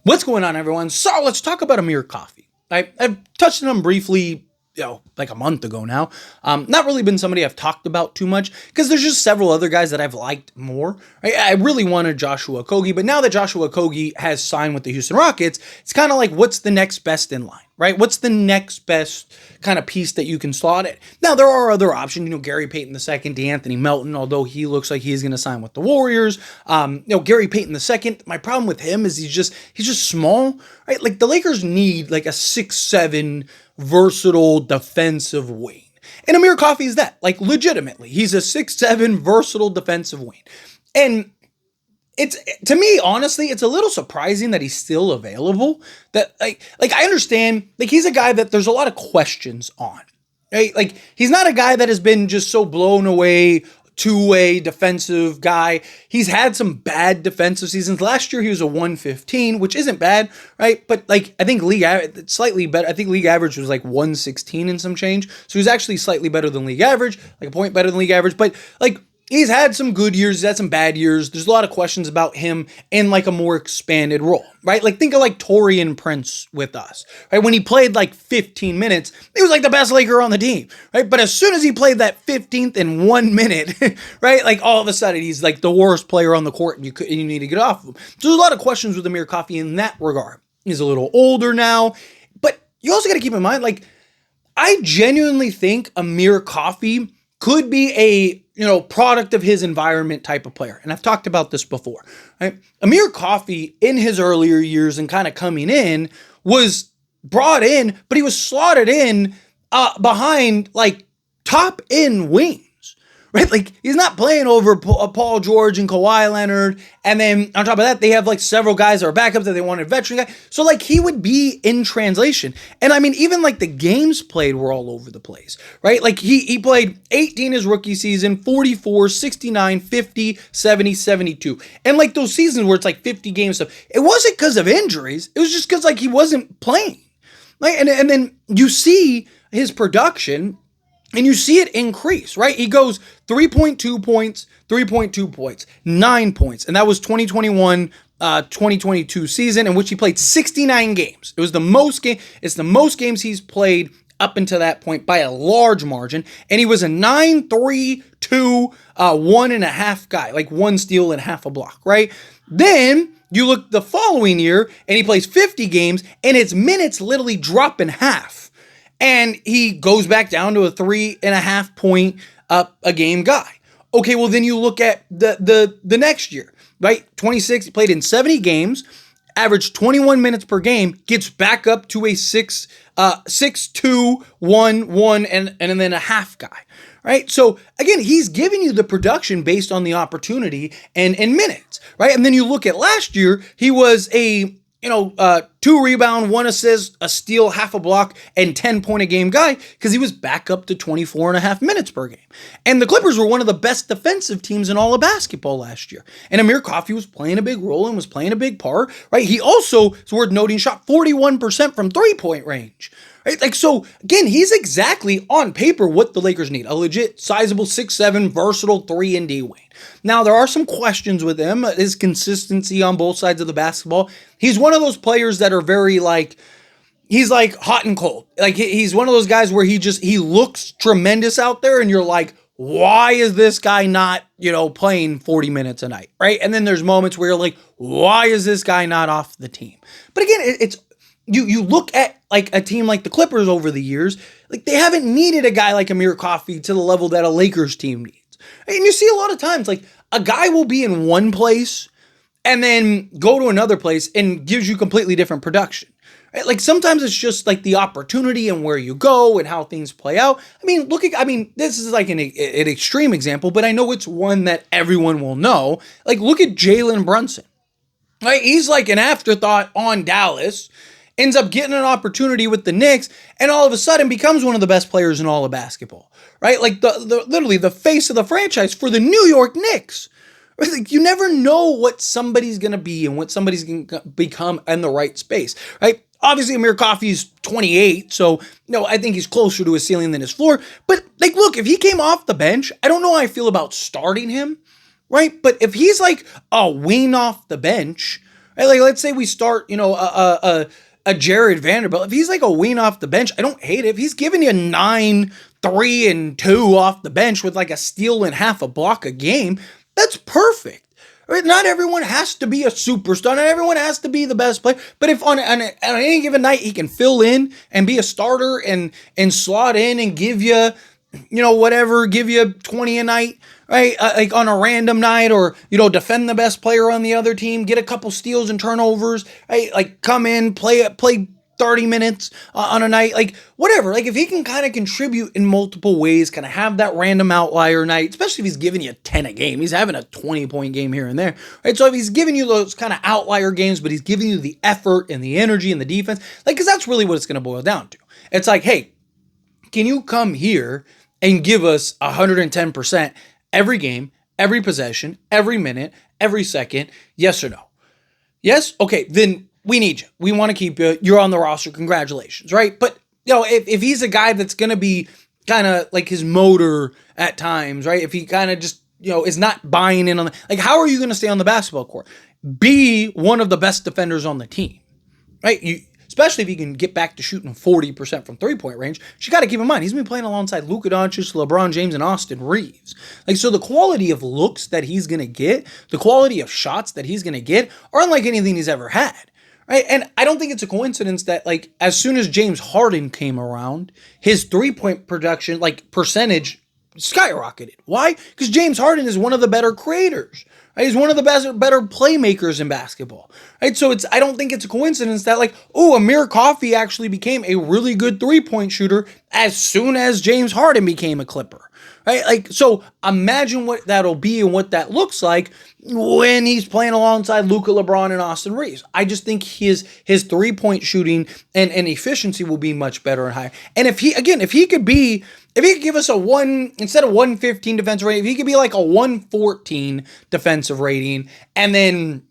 What's going on, everyone? So let's talk about Amir Coffey. I've touched on him briefly, like a month ago now. Not really been somebody I've talked about too much because there's just several other guys that I've liked more. Right? I really wanted Joshua Okogie, but now that Joshua Okogie has signed with the Houston Rockets, it's kind of like, what's the next best in line, right? What's the next best kind of piece that you can slot it? Now, there are other options, Gary Payton II, DeAnthony Melton, although he looks like he's going to sign with the Warriors. Gary Payton II, my problem with him is he's just small, right? Like the Lakers need like a 6'7", versatile defensive wing. And Amir Coffey is that, like legitimately. He's a 6'7", versatile defensive wing. And it's, to me, honestly, it's a little surprising that he's still available. That like I understand, like he's a guy that there's a lot of questions on, right? Like he's not a guy that has been just so blown away, two-way defensive guy. He's had some bad defensive seasons. Last year he was a 115, which isn't bad, right? But like I think slightly better. I think league average was like 116 and some change. So he's actually slightly better than league average, like a point better than league average. But like he's had some good years, he's had some bad years. There's a lot of questions about him in like a more expanded role, right? Like think of like Taurean Prince with us, right? When he played like 15 minutes, he was like the best Laker on the team, right? But as soon as he played that 15th in 1 minute, right? Like all of a sudden he's like the worst player on the court and you need to get off of him. So there's a lot of questions with Amir Coffey in that regard. He's a little older now, but you also got to keep in mind, like I genuinely think Amir Coffey could be a product of his environment type of player. And I've talked about this before, right? Amir Coffey in his earlier years and kind of coming in was brought in, but he was slotted in behind like top end wings, right? Like he's not playing over Paul George and Kawhi Leonard. And then on top of that, they have like several guys that are backups that they wanted a veteran guy. So like he would be in translation. And I mean, even like the games played were all over the place, right? Like he played 18 his rookie season, 44, 69, 50, 70, 72. And like those seasons where it's like 50 games stuff, it wasn't because of injuries. It was just because like he wasn't playing. Like, and then you see his production and you see it increase, right? He goes 3.2 points, 3.2 points, 9 points. And that was 2021-2022 season in which he played 69 games. It was the most game. It's the most games he's played up until that point by a large margin. And he was a 9-3-2, 1.5 guy, like one steal and half a block, right? Then you look the following year and he plays 50 games and his minutes literally drop in half. And he goes back down to a 3.5 point a game guy. Okay, well then you look at the next year, right? 26, he played in 70 games, averaged 21 minutes per game, gets back up to a 6'2", 1 and then a half guy, right? So again, he's giving you the production based on the opportunity and minutes, right? And then you look at last year, he was a 2 rebound, 1 assist, a steal, half a block, and 10-point a game guy because he was back up to 24.5 minutes per game. And the Clippers were one of the best defensive teams in all of basketball last year. And Amir Coffey was playing a big role and was playing a big part, right? He also, it's worth noting, shot 41% from three-point range. Right? Like, so again, he's exactly on paper what the Lakers need. A legit, sizable 6'7", versatile 3-and-D wing. Now, there are some questions with him, his consistency on both sides of the basketball. He's one of those players that are very like, he's like hot and cold. Like he's one of those guys where he looks tremendous out there and you're like, why is this guy not, playing 40 minutes a night, right? And then there's moments where you're like, why is this guy not off the team? But again, it's, you look at like a team like the Clippers over the years, like they haven't needed a guy like Amir Coffey to the level that a Lakers team needs. And you see a lot of times like a guy will be in one place and then go to another place and gives you completely different production. Right? Like sometimes it's just like the opportunity and where you go and how things play out. I mean, this is like an extreme example, but I know it's one that everyone will know. Like look at Jalen Brunson. Right? He's like an afterthought on Dallas. Ends up getting an opportunity with the Knicks, and all of a sudden becomes one of the best players in all of basketball, right? Like literally the face of the franchise for the New York Knicks. Like you never know what somebody's going to be and what somebody's going to become in the right space, right? Obviously, Amir Coffey's 28, so I think he's closer to his ceiling than his floor. But like, look, if he came off the bench, I don't know how I feel about starting him, right? But if he's like a wing off the bench, right? Like, let's say we start, a Jared Vanderbilt. If he's like a wing off the bench, I don't hate it. If he's giving you 9, 3, and 2 off the bench with like a steal and half a block a game, that's perfect. Right? Not everyone has to be a superstar. Not everyone has to be the best player. But if on any given night he can fill in and be a starter and slot in and give you, whatever, give you 20 a night, right? Like on a random night, or, defend the best player on the other team, get a couple steals and turnovers, right? Like come in, play 30 minutes on a night, like whatever. Like if he can kind of contribute in multiple ways, kind of have that random outlier night, especially if he's giving you 10 a game, he's having a 20-point game here and there, right? So if he's giving you those kind of outlier games, but he's giving you the effort and the energy and the defense, like, because that's really what it's going to boil down to. It's like, hey, can you come here and give us 110% every game, every possession, every minute, every second? Yes or no? Yes? Okay, then we need you. We want to keep you. You're on the roster. Congratulations, right? But, if he's a guy that's going to be kind of like his motor at times, right? If he kind of just, is not buying in on like, how are you going to stay on the basketball court? Be one of the best defenders on the team, right? Especially if you can get back to shooting 40% from three-point range. You got to keep in mind, he's been playing alongside Luka Doncic, LeBron James, and Austin Reeves. Like, so the quality of looks that he's going to get, the quality of shots that he's going to get are unlike anything he's ever had. Right. And I don't think it's a coincidence that, like, as soon as James Harden came around, his 3-point production, like, percentage skyrocketed. Why? Because James Harden is one of the better creators. Right? He's one of the better playmakers in basketball. Right. So I don't think it's a coincidence that, like, Amir Coffey actually became a really good 3-point shooter as soon as James Harden became a Clipper. Right? Like, so imagine what that'll be and what that looks like when he's playing alongside Luka, LeBron, and Austin Reeves. I just think his 3-point shooting and efficiency will be much better and higher. And if he could give us instead of 115 defensive rating, if he could be like a 114 defensive rating, and then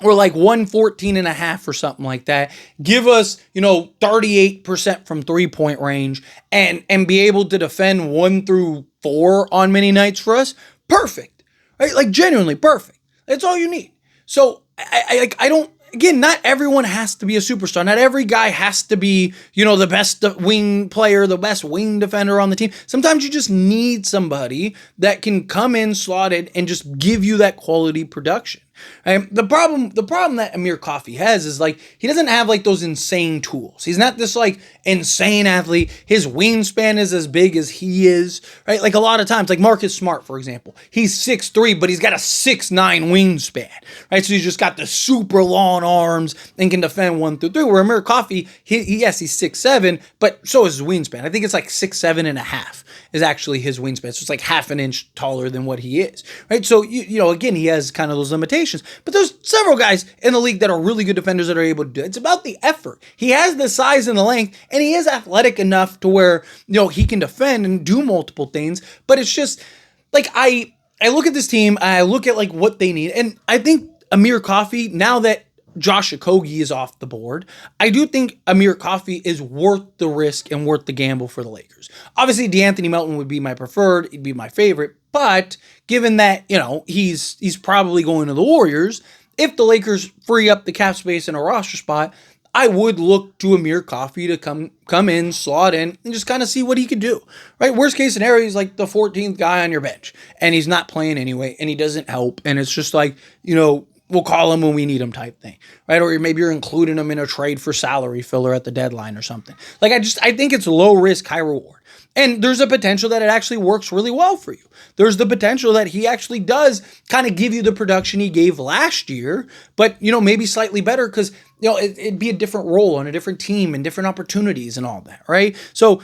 or like 114 and a half or something like that, give us, 38% from 3-point range and be able to defend 1 through 4 on many nights for us, perfect, right? Like genuinely perfect. That's all you need. So I don't, again, not everyone has to be a superstar. Not every guy has to be, the best wing player, the best wing defender on the team. Sometimes you just need somebody that can come in, slot in, and just give you that quality production. The problem that Amir Coffey has is, like, he doesn't have like those insane tools. He's not this like insane athlete. His wingspan is as big as he is, right? Like a lot of times, like Marcus Smart, for example, he's 6'3", but he's got a 6'9" wingspan, right? So he's just got the super long arms and can defend 1 through 3. Where Amir Coffey, he's 6'7", but so is his wingspan. I think it's like 6'7" and a half is actually his wingspan. So it's like half an inch taller than what he is, right? So again, he has kind of those limitations. But there's several guys in the league that are really good defenders that are able to do it. It's about the effort. He has the size and the length, and he is athletic enough to where, he can defend and do multiple things. But it's just, like, I look at this team, I look at, like, what they need, and I think Amir Coffey, now that Josh Okogie is off the board, I do think Amir Coffey is worth the risk and worth the gamble for the Lakers. Obviously, DeAnthony Melton would be my preferred. He'd be my favorite. But given that, he's probably going to the Warriors, if the Lakers free up the cap space in a roster spot, I would look to Amir Coffey to come in, slot in, and just kind of see what he could do. Right? Worst case scenario, he's like the 14th guy on your bench, and he's not playing anyway, and he doesn't help, and it's just like, we'll call him when we need him type thing, right? Or maybe you're including him in a trade for salary filler at the deadline or something. Like, I think it's low risk, high reward. And there's a potential that it actually works really well for you. There's the potential that he actually does kind of give you the production he gave last year, but, maybe slightly better because, it'd be a different role on a different team and different opportunities and all that, right? So,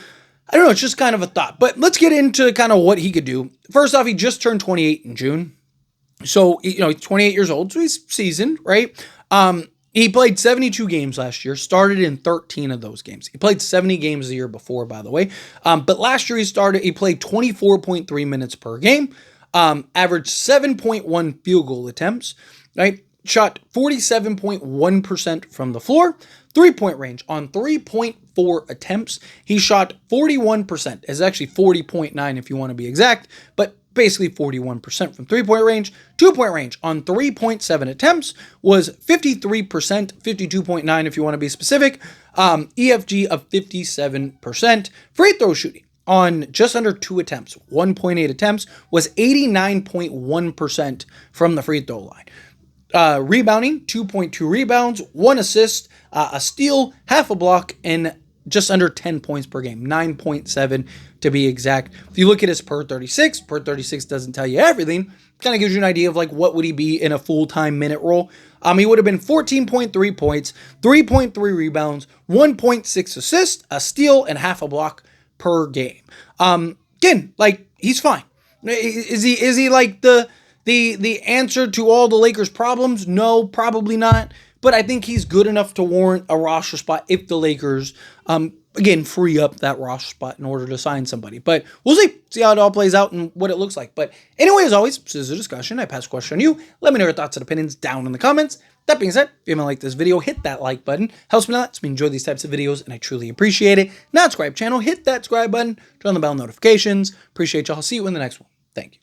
I don't know, it's just kind of a thought. But let's get into kind of what he could do. First off, he just turned 28 in June. So, he's 28 years old, so he's seasoned, right? He played 72 games last year, started in 13 of those games. He played 70 games the year before, by the way. But last year he played 24.3 minutes per game, averaged 7.1 field goal attempts, right? Shot 47.1% from the floor, 3-point range on 3.4 attempts. He shot 41%. It's actually 40.9 if you want to be exact, but basically 41% from three-point range. Two-point range on 3.7 attempts was 53%, 52.9 if you want to be specific. EFG of 57%. Free throw shooting on just under 2 attempts, 1.8 attempts, was 89.1% from the free throw line. Rebounding, 2.2 rebounds, 1 assist, a steal, half a block, and just under 10 points per game, 9.7 to be exact. If you look at his per 36 doesn't tell you everything. Kind of gives you an idea of like what would he be in a full-time minute role. He would have been 14.3 points, 3.3 rebounds, 1.6 assists, a steal, and half a block per game. Again, like, he's fine. Is he like the answer to all the Lakers' problems? No, probably not. But I think he's good enough to warrant a roster spot if the Lakers, again, free up that roster spot in order to sign somebody. But we'll see how it all plays out and what it looks like. But anyway, as always, this is a discussion. I pass the question on you. Let me know your thoughts and opinions down in the comments. That being said, if you haven't liked this video, hit that like button. Helps me a lot. Lets me enjoy these types of videos, and I truly appreciate it. Not subscribe channel, hit that subscribe button. Turn on the bell notifications. Appreciate y'all. See you in the next one. Thank you.